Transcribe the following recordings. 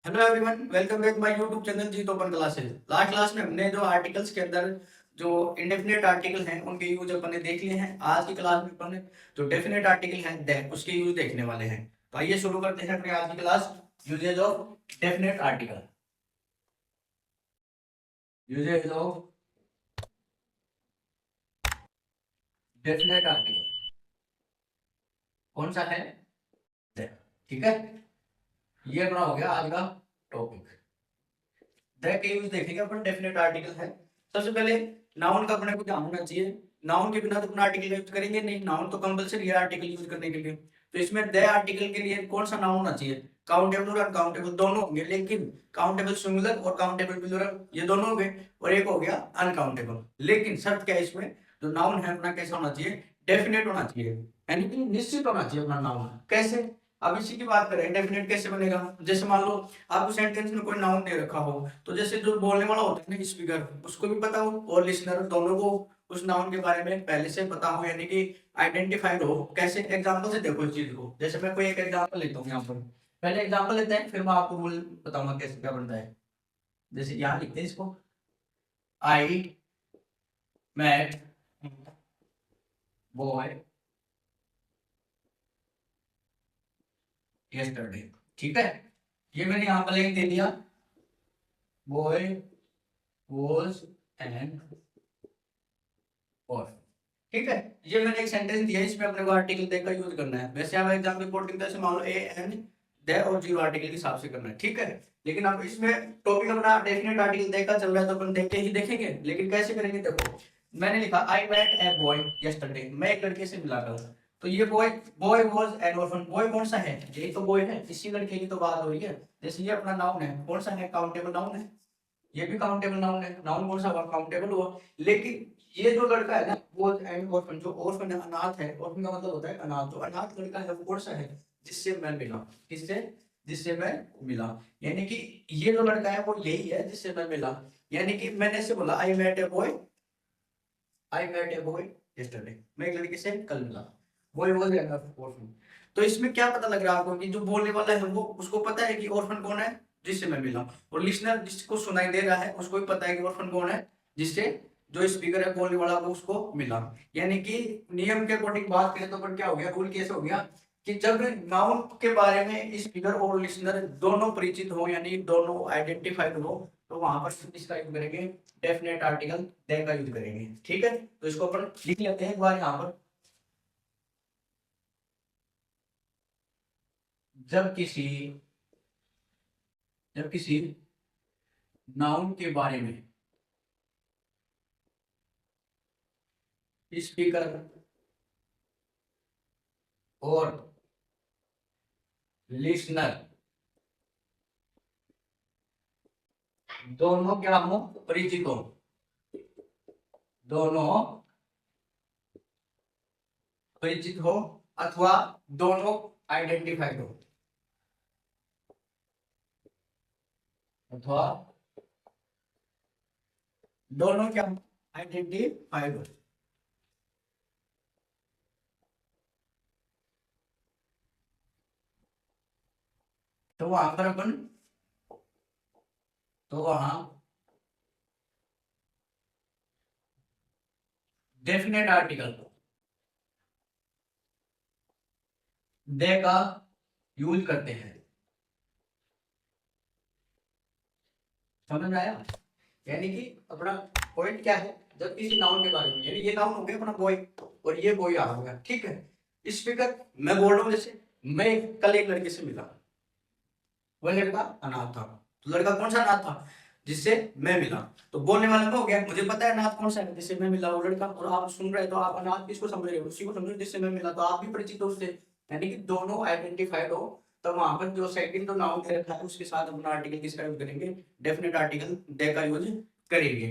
Hello everyone, welcome back my YouTube channel Jeet open classes. Last class में हमने जो articles के अंदर जो इंडेफिनेट आर्टिकल हैं उनके यूज अपन ने देख लिए हैं। आज की क्लास में अपन जो डेफिनेट आर्टिकल है दैट उसके यूज देखने वाले हैं। तो आइए शुरू करते हैं अपनी आज की class. Uses of definite article. Uses of definite article कौन सा है? that। ठीक है, ये अपना हो गया आज का टॉपिक। दैट के यूज देखेंगे अपन। डेफिनेट आर्टिकल है, सबसे पहले नाउन का अपने को ध्यान होना चाहिए। नाउन के बिना तो अपना आर्टिकल यूज करेंगे नहीं, नाउन तो कंपलसरी है आर्टिकल यूज करने के लिए। तो इसमें द आर्टिकल के लिए कौन सा नाउन होना चाहिए? काउंटेबल और अनकाउंटेबल दोनों होंगे, लेकिन काउंटेबल सिंगुलर और काउंटेबल प्लूरल ये दोनों हो गए, और एक हो गया अनकाउंटेबल। लेकिन शर्त क्या है इसमें, जो नाउन है अपना कैसा होना चाहिए? डेफिनेट होना चाहिए, यानी कि निश्चित होना चाहिए अपना नाउन। कैसे? अब इसी की बात करें, डेफिनेट कैसे बनेगा? जैसे मान लो आपको सेंटेंस में कोई नाउन दे रखा हो, तो जैसे जो बोलने वाला होता है ना, स्पीकर, उसको भी पता हो और लिसनर दोनों को उस नाउन के बारे में पहले से पता हो, यानी कि आइडेंटिफाइड हो। कैसे? एग्जांपल से देखो इस चीज को। जैसे मैं कोई एक एग्जांपल लेता हूँ यहाँ पर, पहले एग्जांपल लेते हैं, फिर मैं आपको रूल बताऊंगा कैसे क्या बनता है। जैसे यहाँ लिखते हैं इसको, आई मैट बॉय यस्टरडे। ठीक है, ये मैंने यहाँ पर लिख दे दिया, बॉय वॉज एन और। ठीक है, ये मैंने एक सेंटेंस दिया, इसमें अपने को आर्टिकल दे का यूज करना है। वैसे आप एग्जाम रिपोर्टिंग जैसे मान लो ए एन दे और जीरो आर्टिकल के हिसाब से करना है। ठीक है, लेकिन अब इसमें टॉपिक अपना डेफिनेट आर्टिकल दे का चल रहा है, तो अपन देख के ही देखेंगे। लेकिन कैसे करेंगे? देखो, मैंने लिखा I met a boy yesterday, मैं एक लड़के से मिला था। तो ये boy, boy was an orphan, boy कौन सा है? यही तो बॉय है, इसी लड़के की तो बात हो रही है। जैसे ये अपना नाउन है, कौन सा है? काउंटेबल नाउन है, ये भी काउंटेबल नाउन है। नाउन कौन सा हुआ? काउंटेबल हुआ। लेकिन ये जो लड़का है ना, वो एंड ऑर्फन, जो ऑर्फन है, अनाथ है। ऑर्फन का मतलब होता है अनाथ। तो अनाथ लड़का है वो कौन सा है? जिससे मैं मिला। किससे? जिससे मैं मिला। यानी कि ये जो लड़का है वो यही है जिससे मैं मिला। यानी कि मैंने ऐसे बोला, I met a boy, I met a boy yesterday, मैं एक लड़के से कल मिला। Boy was an orphan. तो इसमें क्या पता लग रहा है आपको कि जो बोलने वाला है वो, उसको पता है कि ऑर्फन कौन है? जिससे मैं मिला। और लिसनर जिसको सुनाई दे रहा है उसको भी पता है कि ऑर्फन कौन है? जिससे जो स्पीकर है बोलने वाला वो उसको मिला। यानी कि नियम के अकॉर्डिंग बात करें तो पर क्या हो गया, रूल कैसे हो गया कि जब नाउन के बारे में स्पीकर और लिसनर दोनों परिचित हो, यानी दोनों आइडेंटिफाइड हो, तो वहां पर इसका यूज करेंगे, डेफिनेट आर्टिकल दे का यूज करेंगे। ठीक है, तो इसको अपन लिख लेते हैं एक बार यहाँ पर। जब किसी जब किसी नाउन के बारे में स्पीकर और लिसनर दोनों क्या हो? परिचित हो। दोनों परिचित हो अथवा दोनों आइडेंटिफाइड हो, अथवा दोनों क्या? आइडेंटिफाइड हो। तो वहां पर अपन, तो वहां डेफिनेट आर्टिकल दे का यूज करते हैं। समझ में आया? यानी कि अपना पॉइंट क्या है, जब किसी नाउन के बारे में, यानी ये नाउन हो गया अपना बॉय, और ये बॉय आ गया। ठीक है, स्पीकर मैं बोल रहा हूँ, जैसे मैं कल एक लड़के से मिला, वह लड़का अनाथ था। तो लड़का कौन सा अनाथ था? जिससे मैं मिला। तो बोलने वाला मैं हो गया, मुझे पता है अनाथ कौन सा है, जिससे मैं मिला, वो लड़का। और आप सुन रहे हो तो आप अनाथ किसको समझ रहे हो? उसी को समझ रहे हो जिससे मैं मिला, तो आप भी परिचित हो उससे। यानी कि दोनों आइडेंटिफाइड हो। तो वहां पर जो सेकंड जो नाउन दे रखा है उसके साथ अपना आर्टिकल किसका यूज करेंगे? डेफिनेट आर्टिकल दे का यूज करेंगे।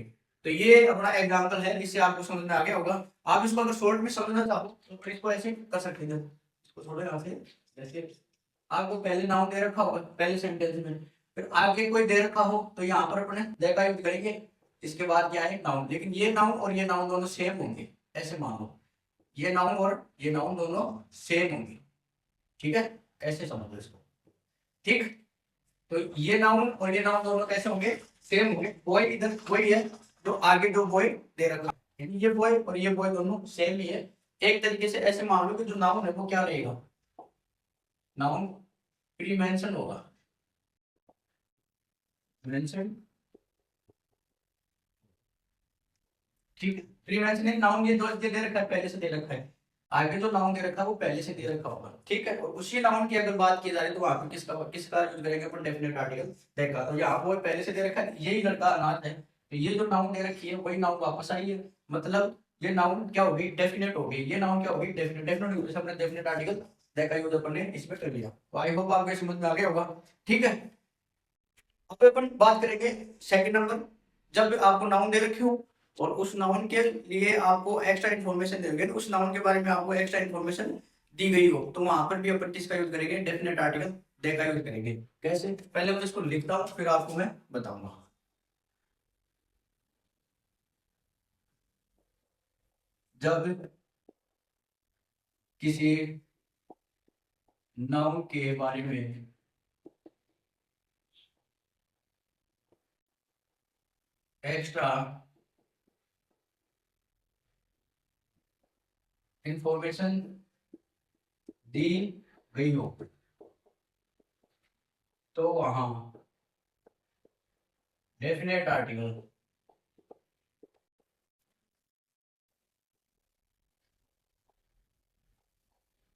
तो ये अपना एग्जांपल है, इससे आपको समझ में आ गया होगा। आप इसको अगर शॉर्ट में समझना चाहो तो फिर इसको ऐसे कर सकते हैं। इसको थोड़ा यहाँ से ऐसे, आपको पहले नाउन दे रखा होगा पहले सेंटेंस में, फिर आगे कोई दे रखा हो तो यहाँ पर अपने दे का यूज करेंगे। इसके बाद क्या है? नाउन। लेकिन ये नाउन और ये नाउन दोनों सेम होंगे, ऐसे मान लो, ये नाउन और ये नाउन दोनों सेम होंगे। ठीक है, ऐसे समझ लो इसको। ठीक, तो ये नाउन और ये नाउन दोनों कैसे होंगे, सेम होंगे। बॉय इधर वही है जो आगे जो बॉय दे रखा है, यानी ये बॉय और ये बॉय दोनों सेम ही है। एक तरीके से ऐसे मान लो कि जो नाउन है वो क्या रहेगा, नाउन प्री मेंशन होगा, मेंशन, ठीक है। प्री मेंशन है नाउन, ये दो दे रखा है, पहले से दे रखा है, आगे जो नाउन दे रखा है वो पहले से दे रखा होगा, ठीक है। और उसी नाउन की अगर बात की जा रही है तो वहां पे किसका यूज करेंगे अपन, डेफिनेट आर्टिकल देखा। तो यहाँ वो पहले से दे रखा है, यही लड़का अनाथ है, तो ये जो नाउन दे रखी है वही नाउन वापस आई है, मतलब ये नाउन क्या होगी, डेफिनेट होगी। ये नाउन क्या होगी, डेफिनेट। डेफिनेट यूज हमने डेफिनेट आर्टिकल देखा यूज अपन ने इसमें कर लिया। तो आई होप आपको समझ में आ गया होगा, ठीक है। अब अपन बात करेंगे सेकंड नंबर, जब आपको नाउन दे रखी हो और उस नाउन के लिए आपको एक्स्ट्रा इन्फॉर्मेशन देंगे, उस नाउन के बारे में आपको एक्स्ट्रा इन्फॉर्मेशन दी गई हो, तो वहां पर भी अपन किसका यूज करेंगे, डेफिनेट आर्टिकल दे का यूज करेंगे। कैसे, पहले मैं इसको लिखता हूँ फिर आपको मैं बताऊंगा। जब किसी नाउन के बारे में एक्स्ट्रा इंफॉर्मेशन दी गई हो तो वहां डेफिनेट आर्टिकल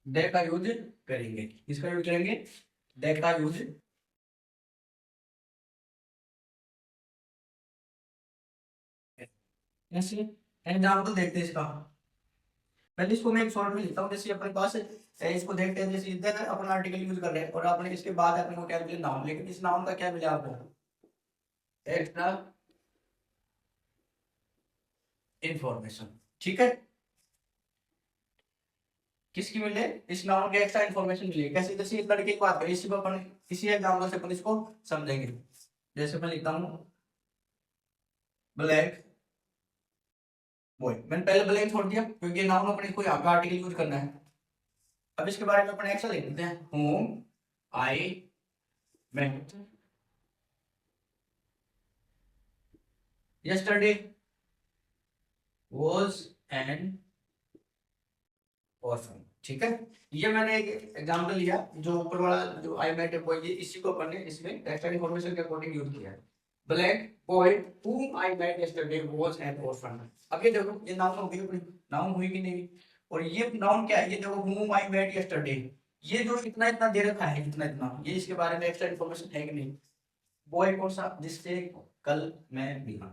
दे का यूज करेंगे। इसका यूज करेंगे, दे का यूज। ऐसे एग्जाम्पल देखते हैं इसका, पहले इसको मैं एक शॉर्ट में लिखता हूँ। जैसे अपने पास इसको देखते हैं, जैसे इधर अपन आर्टिकल यूज कर रहे हैं और आपने इसके बाद अपने को क्या मिले, नाउन। लेकिन इस नाउन का क्या मिला आपको, एक्स्ट्रा इंफॉर्मेशन, ठीक है। किसकी मिले, इस नाउन के एक्स्ट्रा इंफॉर्मेशन मिली। कैसे, जैसे इस लड़के की बात करें, इसी को अपन इसी एग्जाम्पल से अपन इसको समझेंगे। जैसे मैं लिखता हूँ ब्लैक बॉय, मैंने पहले ब्लैक छोड़ दिया क्योंकि नाउन अपने को यहाँ पे आर्टिकल यूज करना है। अब इसके बारे में अपन एक्स्ट्रा लिख देते हैं, whom I met yesterday was an orphan, ठीक है। ये मैंने एक एग्जांपल लिया, जो ऊपर वाला जो आई मेट बॉय, ये इसी को अपन ने इसमें एक्स्ट्रा इन्फॉर्मेशन के अकॉर्डिंग यूज किया है। Black boy whom I met yesterday was an orphan। अब ये देखो, ये नाउन हो गई अपनी, नाउन हुई कि नहीं। और ये नाउन क्या है, ये देखो whom I met yesterday, ये जो इतना इतना दे रखा है, इतना इतना, ये इसके बारे में एक्स्ट्रा इन्फॉर्मेशन है कि नहीं। बॉय कौन सा, जिससे कल मैं मिला,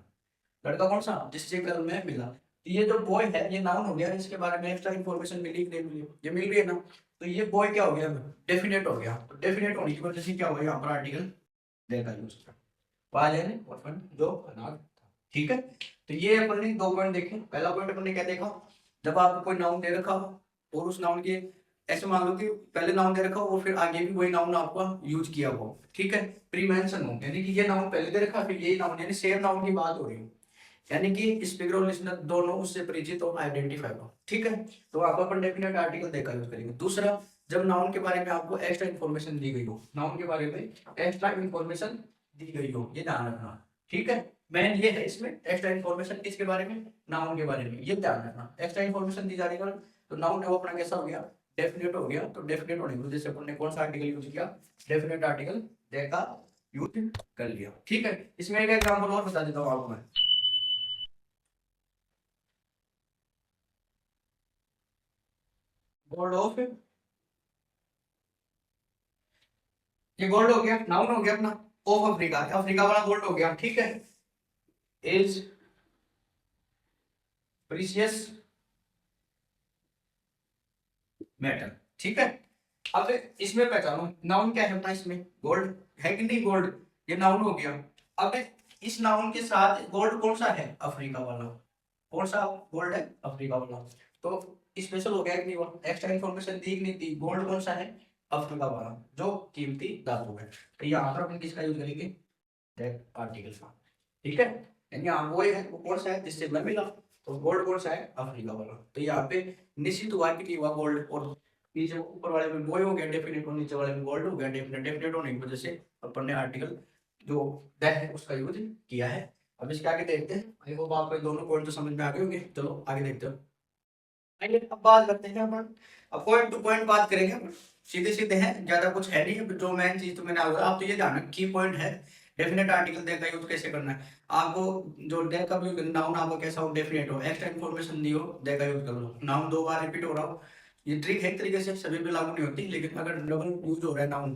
लड़का कौन सा, जिससे कल मैं मिला। तो ये जो बॉय है ये नाउन हो गया, इसके बारे में एक्स्ट्रा इन्फॉर्मेशन मिली कि नहीं मिली, ये मिल रही है ना। तो ये बॉय क्या हो गया, डेफिनेट हो गया। तो डेफिनेट होने की वजह से क्या होगा, यहाँ पर आर्टिकल देखा यूज ऑर्फन जो अनाथ था, ठीक है। तो ये अपन ने दो पॉइंट देखे। पहला पॉइंट अपन ने क्या देखा, जब आपको कोई नाउन दे रखा हो और उस नाउन के, ऐसे मान लो कि पहले नाउन दे रखा हो और फिर आगे भी वही नाउन आपका यूज किया हो, ठीक है। प्री मेंशन हो, यानी कि ये नाउन पहले दे रखा फिर यही नाउन, यानी सेम नाउन की बात हो रही है, यानी कि स्पीकर और लिसनर दोनों उससे परिचित और आइडेंटिफाई हो, ठीक है। तो आपको अपन डेफिनेट आर्टिकल देकर यूज करेंगे। दूसरा, जब नाउन के बारे में आपको एक्स्ट्रा इन्फॉर्मेशन दी गई हो, नाउन के बारे में एक्स्ट्रा इन्फॉर्मेशन दी गई हो, ये ध्यान रखना, ठीक है। मेन ये है इसमें एक्स्ट्रा इन्फॉर्मेशन किसके बारे में, नाउन के बारे में, ये ध्यान रखना। एक्स्ट्रा इन्फॉर्मेशन दी जा रही है तो नाउन है वो अपना कैसा हो गया, डेफिनेट हो गया। तो डेफिनेट होने की वजह से अपन ने कौन सा आर्टिकल यूज किया, डेफिनेट आर्टिकल दे का यूज कर लिया, ठीक है। इसमें एक एग्जांपल और बता देता हूँ आपको मैं। गोल्ड ऑफ, ये गोल्ड हो गया, नाउन हो गया अपना। ऑफ अफ्रीका, अफ्रीका वाला गोल्ड हो गया, ठीक है। इज प्रीशियस मेटल, ठीक है। अब इसमें पहचानो नाउन क्या है अपना, इसमें गोल्ड है कि नहीं, गोल्ड ये नाउन हो गया। अब इस नाउन के साथ गोल्ड कौन सा है, अफ्रीका वाला, कौन सा गोल्ड है, अफ्रीका वाला। तो स्पेशल हो गया कि नहीं, एक्स्ट्रा इन्फॉर्मेशन दी कि नहीं दी, गोल्ड कौन सा है, अफ्रीका वाला जो कीमती धातु है। तो यहाँ पर अपन किसका यूज करेंगे, दैट आर्टिकल का, ठीक है। यानी यहाँ वो है, वो कौन सा है जिससे मैं मिला, तो गोल्ड कौन सा है, अफ्रीका वाला। तो यहाँ पे निश्चित हुआ कि नहीं हुआ, गोल्ड और नीचे ऊपर वाले में बॉय हो गया डेफिनेट, और नीचे वाले में गोल्ड हो गया डेफिनेट। डेफिनेट होने की वजह से अपन ने आर्टिकल जो द है उसका यूज किया है। अब इसके आगे देखते हैं। आई होप आपको ये दोनों पॉइंट तो समझ में आ गए होंगे। चलो आगे देखते हो। आइए अब बात करते हैं अपन, अब पॉइंट टू पॉइंट बात करेंगे अपन। सीधे सीधे हैं, ज्यादा कुछ है नहीं। अब जो मेन चीज तो मैंने आपको, आप तो ये ध्यान की पॉइंट है डेफिनेट आर्टिकल दे का यूज कैसे करना है। आपको जो दे का यूज, नाउन आपको कैसा हो डेफिनेट हो, एक्स्ट्रा इन्फॉर्मेशन दी हो, दे का यूज कर लो। नाउन दो बार रिपीट हो रहा हो, ये ट्रिक है एक तरीके से, सभी पे लागू नहीं होती, लेकिन अगर डबल यूज हो रहा है नाउन,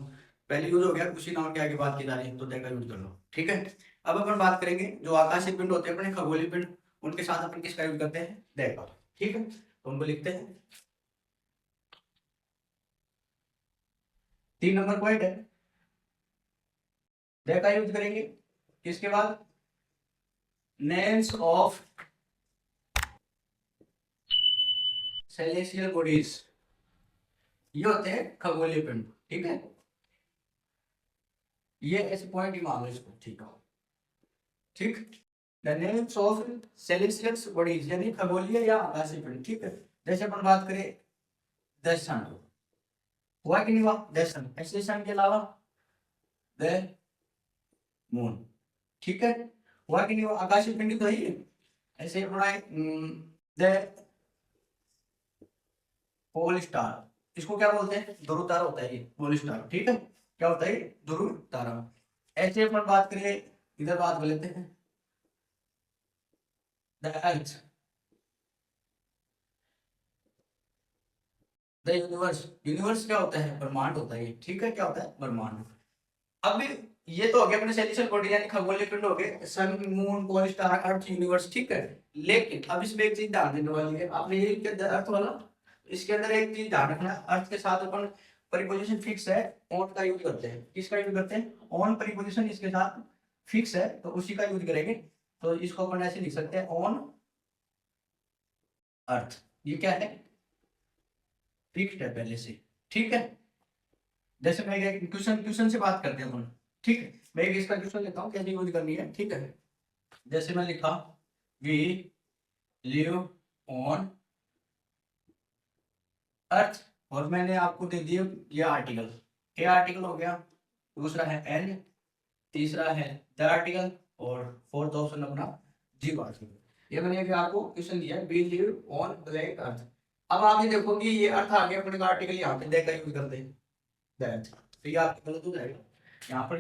पहले यूज हो गया उसी नाउन के आगे बात की जा रही है, तो दे का यूज कर लो। ठीक है। अब अपन बात करेंगे जो आकाशीय पिंड होते हैं अपने खगोलीय पिंड, उनके साथ अपन किसका यूज करते हैं, दे का। ठीक है, तो उनको लिखते हैं। 3 नंबर पॉइंट है, दे का यूज करेंगे। किसके बाद, नेम्स ऑफ सेलेस्टियल बॉडीज, ये होते हैं खगोलीय पिंड। ठीक है, ये ऐसे पॉइंट ही मान लो इसको। ठीक है, ठीक। The names of celestial bodies यानी खगोलीय या आकाशीय पिंड। ठीक है, जैसे अपन बात करें द सन, हुआ कि नहीं हुआ, द सन, ऐसे सन के अलावा द मून। ठीक है, हुआ कि नहीं हुआ, आकाशीय पिंड तो ही है। ऐसे बनाए द पोल स्टार, इसको क्या बोलते हैं, ध्रुव तारा होता है ये पोल स्टार। ठीक है, क्या होता है, ध्रुव तारा। ऐसे अपन बात करें, इधर बात कर लेते हैं the earth, the universe. Universe क्या होता है, ब्रह्मांड होता है ये। ठीक है, क्या होता है, ब्रह्मांड। अब ये तो हो गया अपने सेलेस्टियल बॉडी यानी खगोलीय पिंड हो गए, सन, मून, पोल स्टार, अर्थ, यूनिवर्स। ठीक है, लेकिन अब इसमें एक चीज ध्यान देने वाली है, आपने ये किया अर्थ वाला, इसके अंदर एक चीज ध्यान रखना, अर्थ के साथ अपन प्रीपोजिशन फिक्स है, ऑन का यूज करते हैं। किसका यूज करते हैं, ऑन प्रीपोजिशन इसके साथ फिक्स है तो उसी का यूज करेंगे। तो इसको अपन ऐसे लिख सकते हैं, ऑन अर्थ। ये क्या है, फिक्स्ड है पहले से। ठीक है, जैसे मैं एक क्वेश्चन क्वेश्चन से बात करते हैं अपन। ठीक है, मैं एक इसका क्वेश्चन लेता हूँ कैसे यूज करनी है। ठीक है, जैसे मैं लिखा, वी लिव ऑन अर्थ, और मैंने आपको दे दिया ये आर्टिकल, ए आर्टिकल हो गया, दूसरा है एन, तीसरा है द आर्टिकल, और फोर्थ ऑप्शन अपना जीरो आर्टिकल। ये मैंने अभी आपको क्वेश्चन दिया है, वी लिव ऑन ब्लैक अर्थ। अब आप ये देखो कि ये अर्थ आ गया अपने का आर्टिकल, यहाँ पे देखा यूज करते हैं दैट, तो ये आपका गलत हो जाएगा। यहाँ पर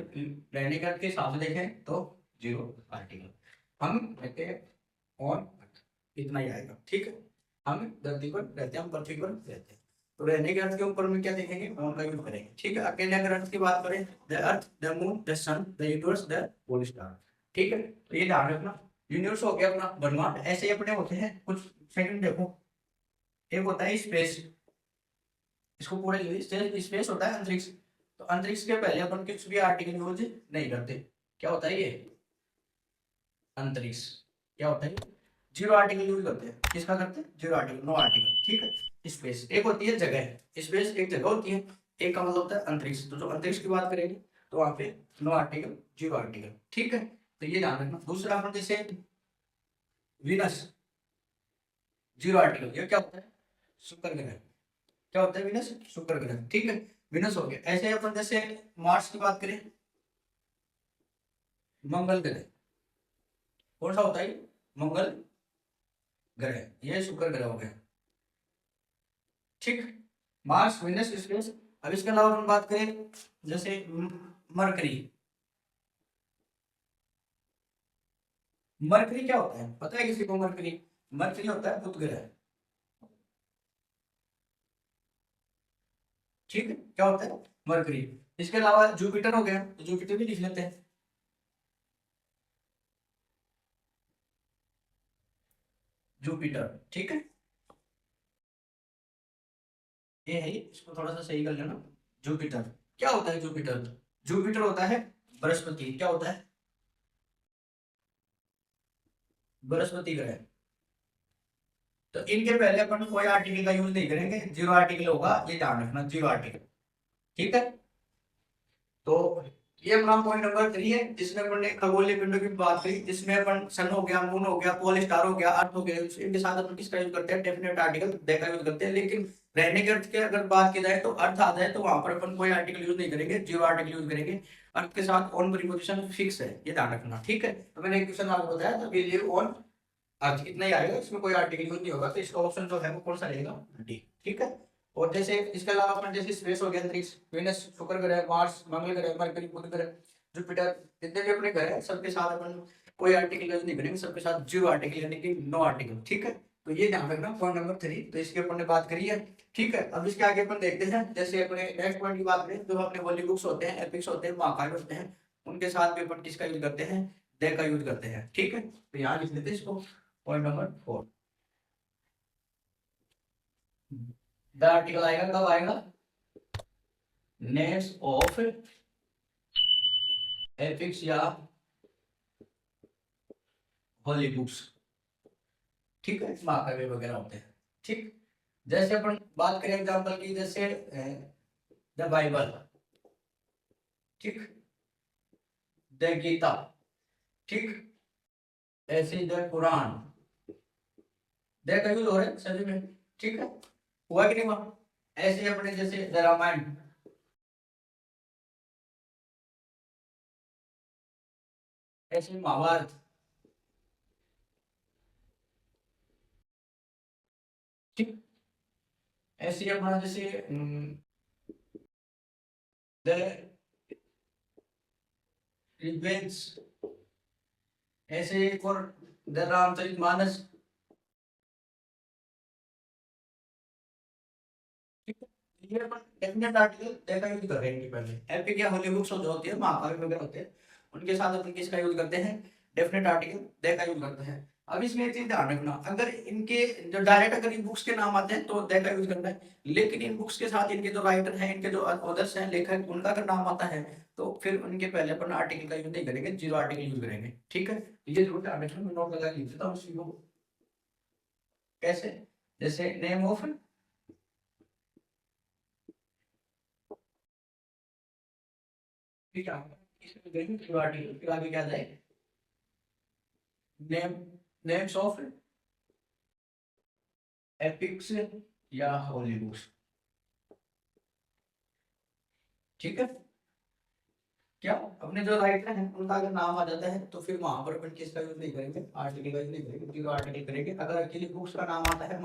रहने के अर्थ के हिसाब से देखें तो जीरो आर्टिकल, हम कहते हैं ऑन, इतना ही आएगा। ठीक है, हम धरती पर रहते हैं, हम पृथ्वी पर रहते हैं, तो रहने के अर्थ के ऊपर में क्या देखेंगे, ऑन का यूज करेंगे। ठीक है, अकेले अगर अर्थ की बात करें, the earth, the moon, the sun, the universe, the pole star. ठीक है, तो ये ध्यान रखना। यूनिवर्स हो गया अपना ब्रह्मांड, ऐसे ही अपने होते हैं कुछ। सेकंड देखो, एक होता है स्पेस, इसको पूरे स्पेस होता है अंतरिक्ष। तो अंतरिक्ष के पहले अपन कुछ भी आर्टिकल यूज नहीं करते। क्या होता है ये, अंतरिक्ष क्या होता है, जीरो आर्टिकल यूज करते हैं। किसका करते हैं, जीरो आर्टिकल, नो आर्टिकल। ठीक है, स्पेस एक होती है जगह, स्पेस एक जगह होती है, एक का मतलब होता है अंतरिक्ष। तो जो अंतरिक्ष की बात करेंगे तो वहां पे नो आर्टिकल, जीरो आर्टिकल। ठीक है, तो ये ध्यान रखना। दूसरा अपन जैसे विनस, जीरो आर्टिकल, ये क्या होता है, शुक्र ग्रह। क्या होता है विनस, शुक्र ग्रह। ठीक है, विनस हो गया। ऐसे अपन जैसे मार्स की बात करें, मंगल ग्रह, कौन सा होता है, मंगल ग्रह, ये शुक्र ग्रह हो गया। ठीक, मार्स, विनस, स्पेस। अब इसके अलावा हम बात करें जैसे मरकरी, मरकरी क्या होता है, पता है किसी को, मरकरी, मरकरी होता है बुध ग्रह। ठीक है, क्या होता है, मरकरी। इसके अलावा जुपिटर हो गया, तो जुपिटर भी लिख लेते हैं, जुपिटर। ठीक है, ये है, इसको थोड़ा सा सही कर लेना। जुपिटर क्या होता है, जुपिटर, जुपिटर होता है बृहस्पति। क्या होता है, बृहस्पति ग्रह। तो इनके पहले अपन कोई आर्टिकल का यूज नहीं करेंगे, जीरो आर्टिकल होगा, ये ध्यान रखना, जीरो आर्टिकल। ठीक है, तो ये अपना पॉइंट नंबर 3 है, जिसमें अपन ने खगोलीय पिंडों की बात करी, जिसमें अपन सन हो गया, मून हो गया, पोल स्टार हो गया, अर्थ हो गया, इनके साथ अपन किसका यूज करते हैं, डेफिनेट आर्टिकल, दे का यूज करते हैं। लेकिन रहने के अर्थ की अगर बात की जाए तो अर्थ आ जाए तो वहां पर अपन कोई आर्टिकल यूज नहीं करेंगे, जीरो आर्टिकल यूज करेंगे। अर्थ के साथ ऑन प्रीपोजिशन फिक्स है, ये ध्यान रखना, ठीक है। तो मैंने एक क्वेश्चन आपको बताया था, विल यू ऑन अर्थ, इतना ही आएगा, इसमें कोई आर्टिकल यूज नहीं होगा, तो इसका ऑप्शन जो है वो कौन सा रहेगा, डी, ठीक है। और जैसे इसके अलावा अपन जैसे स्पेस हो गया, अंतरिक्ष, वेनस, शुक्र ग्रह, मार्स, मंगल ग्रह, मरकरी, बुध ग्रह, जुपिटर, जितने भी अपने ग्रह है सबके साथ अपन कोई आर्टिकल यूज नहीं करेंगे, सबके साथ जीरो आर्टिकल यानी कि नो आर्टिकल, ठीक है। तो ये ध्यान रखना, पॉइंट नंबर 3, तो इसके अपन ने बात करी है, ठीक है। अब इसके आगे अपन देखते हैं, जैसे अपने नेक्स्ट पॉइंट की बात करें, जो अपने होली बुक्स होते हैं, एपिक्स होते हैं, महाकाव्य होते हैं, उनके साथ भी अपन किसका यूज करते हैं, दे का यूज करते हैं, ठीक है। तो यहाँ लिख लेते हैं इसको, पॉइंट नंबर 4। द आर्टिकल आएगा, कब आएगा, नेम्स ऑफ एपिक्स या होली बुक्स, ठीक है, महाकाव्य वगैरह होते हैं, ठीक। जैसे अपन बात करें एग्जांपल की, जैसे द बाइबल, ठीक, द गीता, ठीक, ऐसे द कुरान, द का यूज हो रहा है सभी में, ठीक है, हुआ कि नहीं हुआ। ऐसे अपने जैसे द रामायण, ऐसे महाभारत, ठीक, ऐसे अपना जैसे द रिवेंज, ऐसे एक और द रामचरितमानस, ठीक है। ये अपन डेफिनेट आर्टिकल देखा यूज कर रहे हैं पहले, एपिक या होली बुक्स जो होती है, महाकाव्य वगैरह होते हैं, उनके साथ अपन किसका यूज करते हैं, डेफिनेट आर्टिकल देखा यूज करते हैं। अब इसमें एक चीज ध्यान रखना, अगर इनके जो डायरेक्ट अगर इन बुक्स के नाम आते हैं तो देखा यूज करना है, लेकिन इन बुक्स के साथ इनके जो राइटर हैं, इनके जो ऑथर्स हैं, लेखक, उनका अगर नाम आता है तो फिर उनके पहले अपन आर्टिकल का यूज नहीं करेंगे, जीरो आर्टिकल यूज करेंगे, ठीक है। ये जरूर ध्यान रखना, मैं नोट लगा लिख देता हूँ उसी को। कैसे, जैसे नेम ऑफ, ठीक है, इसमें देखें जीरो आर्टिकल, फिर आगे क्या जाए, नेम, नेम्स ऑफ एपिक्स या होली बुक्स, ठीक है। क्या अपने जो राइटर हैं उनका अगर नाम आ जाता है तो फिर वहां पर अपन किसका यूज नहीं करेंगे, आर्टिकल का यूज नहीं करेंगे, जीरो आर्टिकल करेंगे। अगर अकेले बुक्स का नाम आता है,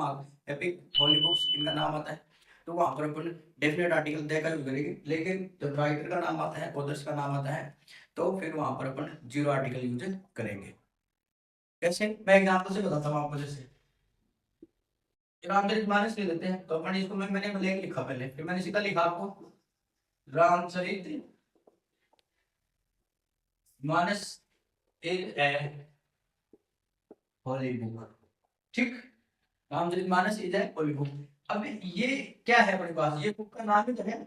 एपिक, होली बुक्स, इनका नाम आता है, तो वहां पर अपन डेफिनेट आर्टिकल दे का यूज करेंगे। लेकिन जब राइटर का नाम आता है, ऑथर्स का नाम आता है, तो फिर वहां पर अपन जीरो आर्टिकल यूज करेंगे। कैसे, मैं एग्जाम्पल से बताता हूँ आपको। जैसे रामचरितमानस ले लेते हैं, तो अपन इसको मैंने लेख लिखा पहले, फिर मैंने सीधा लिखा आपको Ramcharit Manas is a Holi book, ठीक, Ramcharitmanas is a Holi book. अब ये क्या है अपने पास, ये बुक का नाम ही तो है,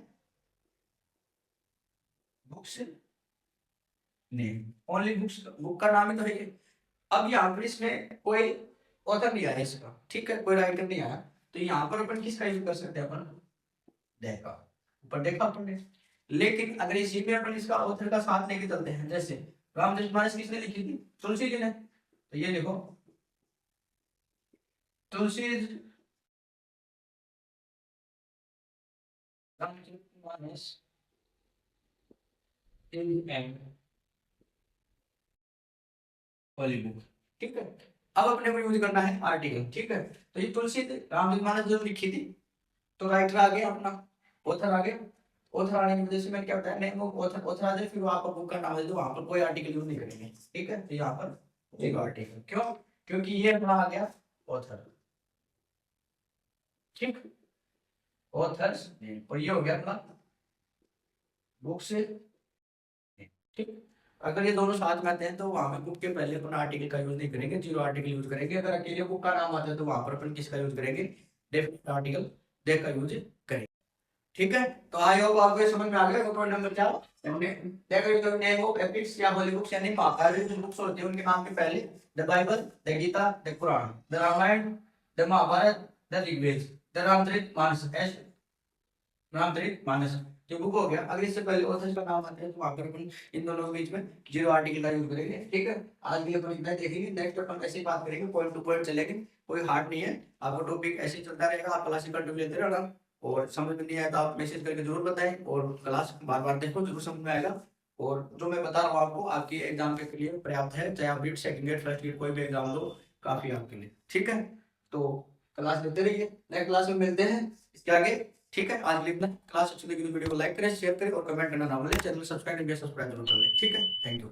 books name, only books, book का नाम ही तो है ये। अब यहाँ पर इसमें कोई ऑथर नहीं आया इसका, ठीक है, कोई राइटर नहीं आया, तो यहाँ पर अपन किसका यूज कर सकते हैं, अपन देखा, ऊपर देखा अपन ने। लेकिन अगर इसी में अपन इसका ऑथर का साथ लेके चलते हैं, जैसे रामचरितमानस किसने लिखी थी, तुलसी जी ने, तो ये देखो Tulsi, Ramcharitmanas is an holy book, ठीक है। अब अपने को यूज करना है आर्टिकल, ठीक है। तो ये तुलसी रामचरितमानस जो लिखी थी, तो राइटर आ गया अपना, ऑथर आ गया, ऑथर आने की वजह से मैंने क्या बताया, नेम ऑफ ऑथर, ऑथर आ जाए, फिर वहां पर बुक का नाम है, तो वहां पर कोई आर्टिकल यूज नहीं करेंगे, ठीक है। तो यहाँ पर एक आर्टिकल, क्यों, क्योंकि ये अपना आ गया ऑथर, ठीक, ऑथर्स, और ये हो गया अपना बुक से, ठीक। अगर ये दोनों साथ में आते हैं तो वहां पे बुक के पहले अपन आर्टिकल का यूज नहीं करेंगे, जीरो आर्टिकल यूज करेंगे। अगर अकेले बुक का नाम आता है तो वहां पर अपन किसका यूज करेंगे, डेफिनेट आर्टिकल दे का यूज करेंगे, ठीक है। तो आई होप आपको ये समझ में आ गया। पॉइंट नंबर 4, हमने देखा जो नेम ऑफ एपिक्स या होली बुक्स यानी महाकाव्य जो बुक्स होती है उनके नाम के पहले the Bible, the Gita, the Quran, the Ramayana, the Mahabharata, the Rigveda, the Ramcharitmanas, Ramcharitmanas, जो बुक हो गया, अगर इससे पहले ऑथर्स का नाम आता है तो वहां पर अपन इन दोनों के बीच में जीरो आर्टिकल का यूज करेंगे। ठीक है, आज के लिए अपन इतना देखेंगे, नेक्स्ट अपन ऐसे ही बात करेंगे, पॉइंट टू पॉइंट चलेंगे, कोई हार्ड नहीं है। आपको टॉपिक ऐसे ही चलता रहेगा, आप क्लास कंटिन्यू लेते रहना, और समझ में नहीं आया तो आप मैसेज करके जरूर बताएं, और क्लास बार बार देखो, जरूर समझ में आएगा। और जो मैं बता रहा हूँ आपको, आपकी एग्जाम के लिए पर्याप्त है, चाहे आप beat second get first get कोई भी एग्जाम दो, काफी है आपके लिए। ठीक है, तो क्लास लेते रहिए, नेक्स्ट क्लास में मिलते हैं इसके आगे। ठीक है, आज के लिए इतना। क्लास अच्छी लगी तो वीडियो को लाइक करें, शेयर करें और कमेंट करना ना भूलें। चैनल सब्सक्राइब नहीं किया सब्सक्राइब जरूर कर लें। ठीक है, थैंक यू।